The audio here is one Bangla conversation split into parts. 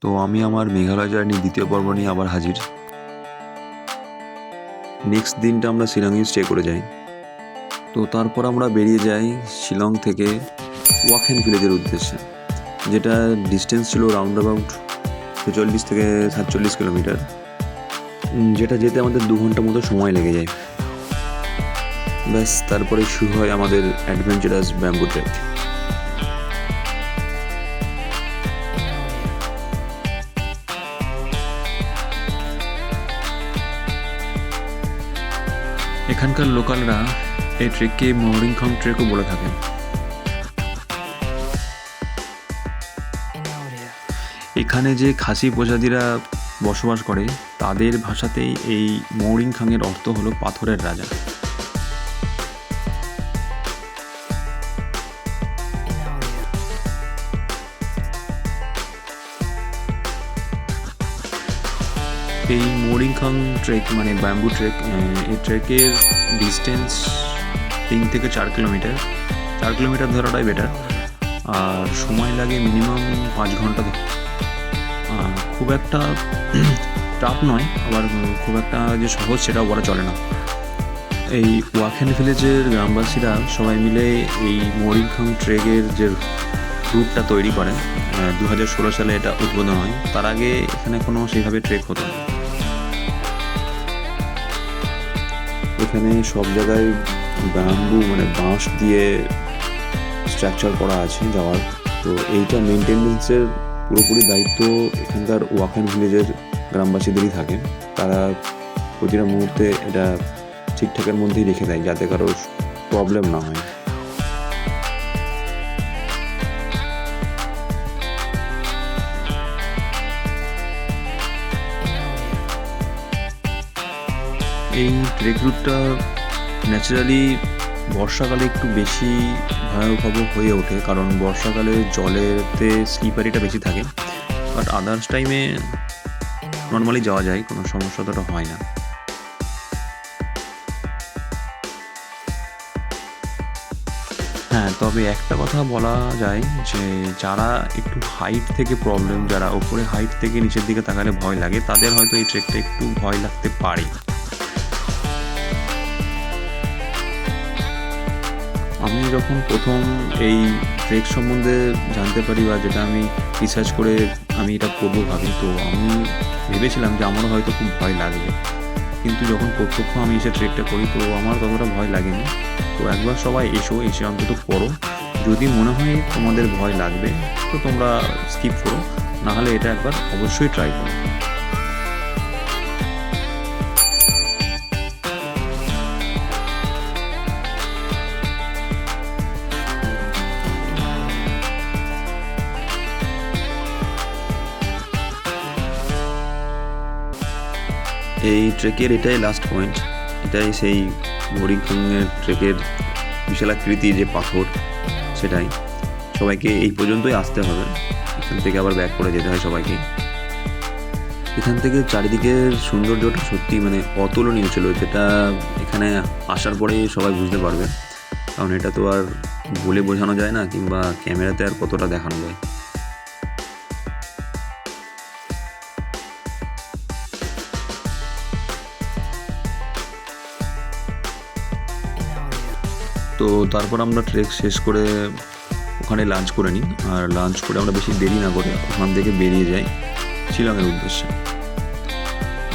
তো আমি আমার মেঘালয় জার্নি দ্বিতীয় পর্ব নিয়ে আবার হাজির। নেক্সট দিনটা আমরা শিলংয়ে স্টে করে যাই। তো তারপর আমরা বেরিয়ে যাই শিলং থেকে ওয়াকেন ভিলেজের উদ্দেশ্যে, যেটা ডিস্টেন্স ছিল রাউন্ড অ্যাবাউট ৪৬ থেকে ৪৭ কিলোমিটার, যেটা যেতে আমাদের ২ ঘন্টা মতো সময় লেগে যায়। ব্যাস, তারপরে শুরু হয় আমাদের অ্যাডভেঞ্চারাস ব্যাম্বু ট্রেক। এখানকার লোকালরা এই ট্রেককে মৌরিংখং ট্রেকও বলে থাকেন। এখানে যে খাসি প্রজাতিরা বসবাস করে তাদের ভাষাতেই এই মৌরিংখংয়ের অর্থ হলো পাথরের রাজা। এই মৌরিংখং ট্রেক মানে ব্যাম্বু ট্রেক, এই ট্রেকের ডিস্টেন্স ৩ থেকে ৪ কিলোমিটার। ৪ কিলোমিটার ধরাটাই বেটার, আর সময় লাগে মিনিমাম ৫ ঘন্টা। খুব একটা টাফ নয়, আবার খুব একটা যে সহজ সেটাও বলা চলে না। এই ওয়াকেন ভিলেজের গ্রামবাসীরা সবাই মিলে এই মৌরিংখং ট্রেকের যে রুটটা তৈরি করেন, ২০১৬ সালে এটা উদ্বোধন হয়। তার আগে এখানে কোনো সেইভাবে ট্রেক হতো না। এখানে সব জায়গায় ব্যাম্বু মানে বাঁশ দিয়ে স্ট্রাকচার করা আছে যাওয়ার। তো এইটা মেনটেনেন্সের পুরোপুরি দায়িত্ব এখানকার ওয়াকেন ভিলেজের গ্রামবাসীদেরই থাকে। তারা প্রতিটা মুহূর্তে এটা ঠিকঠাকের মধ্যেই রেখে দেয় যাতে কারোর প্রবলেম না হয়। এই ট্রেক রুটটা ন্যাচারালি বর্ষাকালে একটু বেশি ভয়াবহ হয়ে ওঠে, কারণ বর্ষাকালে জলেতে স্লিপারিটা বেশি থাকে। বাট আদার্স টাইমে নর্মালি যাওয়া যায়, কোনো সমস্যা তো হয় না। হ্যাঁ, তবে একটা কথা বলা যায় যে যারা একটু হাইট থেকে প্রবলেম, যারা ওপরে হাইট থেকে নিচের দিকে তাকালে ভয় লাগে, তাদের হয়তো এই ট্রেকটা একটু ভয় লাগতে পারে। আমি যখন প্রথম এই ট্রেক সম্বন্ধে জানতে পারি বা যেটা আমি রিসার্চ করে আমি এটা করবো ভাবি, তো আমি ভেবেছিলাম যে আমারও হয়তো খুব ভয় লাগবে। কিন্তু যখন প্রত্যক্ষ আমি এসে ট্রেকটা করি তো আমার ততটা ভয় লাগেনি। তো একবার সবাই এসে অন্তত করো। যদি মনে হয় তোমাদের ভয় লাগবে তো তোমরা স্কিপ করো, নাহলে এটা একবার অবশ্যই ট্রাই করো। এই ট্রেকের এটাই লাস্ট পয়েন্ট। এটাই সেই মৌরিংখংয়ের ট্রেকের বিশালাকৃতি যে পাথর, সেটাই। সবাইকে এই পর্যন্তই আসতে হবে, এখান থেকে আবার ব্যাক করে যেতে হয় সবাইকে। এখান থেকে চারিদিকের সৌন্দর্যটা সত্যি মানে অতুলনীয় ছিল, যেটা এখানে আসার পরে সবাই বুঝতে পারবে। কারণ এটা তো আর বলে বোঝানো যায় না, কিংবা ক্যামেরাতে আর কতটা দেখানো যায়। তো তারপর আমরা ট্রেক শেষ করে ওখানে লাঞ্চ করে নিই, আর লাঞ্চ করে আমরা বেশি দেরি না করে ওখান থেকে বেরিয়ে যাই শিলংয়ের উদ্দেশ্যে।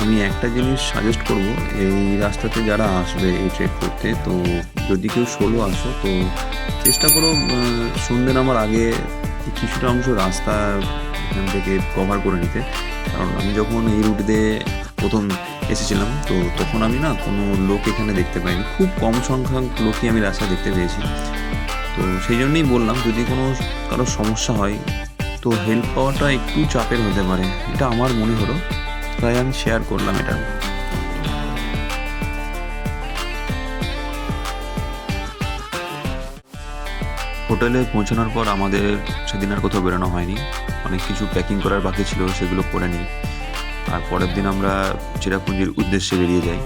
আমি একটা জিনিস সাজেস্ট করব, এই রাস্তাতে যারা আসবে এই ট্রেক করতে, তো যদি কেউ সোলো আসো তো চেষ্টা করো সন্ধ্যে নামার আগে কিছুটা অংশ রাস্তা এখান থেকে কভার করে নিতে। কারণ আমি যখন এই রুট দিয়ে প্রথম এসেছিলাম তো তখন আমি না কোনো লোক এখানে দেখতে পাইনি, খুব কম সংখ্যক লোকই আমি রাস্তা দেখতে পেয়েছি। তো সেই জন্যই বললাম, যদি কোনো কারো সমস্যা হয় তো হেল্প পাওয়াটা একটু চাপের হতে পারে, এটা আমার মনে হলো, তাই আমি শেয়ার করলাম এটা। হোটেলে পৌঁছানোর পর আমাদের সেদিন আর কোথাও বেরোনো হয়নি, অনেক কিছু প্যাকিং করার বাকি ছিল সেগুলো করে নিই। আর পরের দিন আমরা চেরাপুঞ্জির উদ্দেশ্যে বেরিয়ে যাই।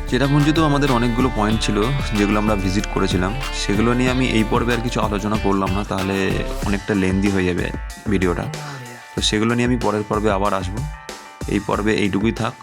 চেরাপুঞ্জিতেও আমাদের অনেকগুলো পয়েন্ট ছিল যেগুলো আমরা ভিজিট করেছিলাম, সেগুলো নিয়ে আমি এই পর্বে আর কিছু আলোচনা করলাম না, তাহলে অনেকটা লেন্দি হয়ে যাবে ভিডিওটা। তো সেগুলো নিয়ে আমি পরের পর্বে আবার আসবো। এই পর্বে এইটুকুই থাক।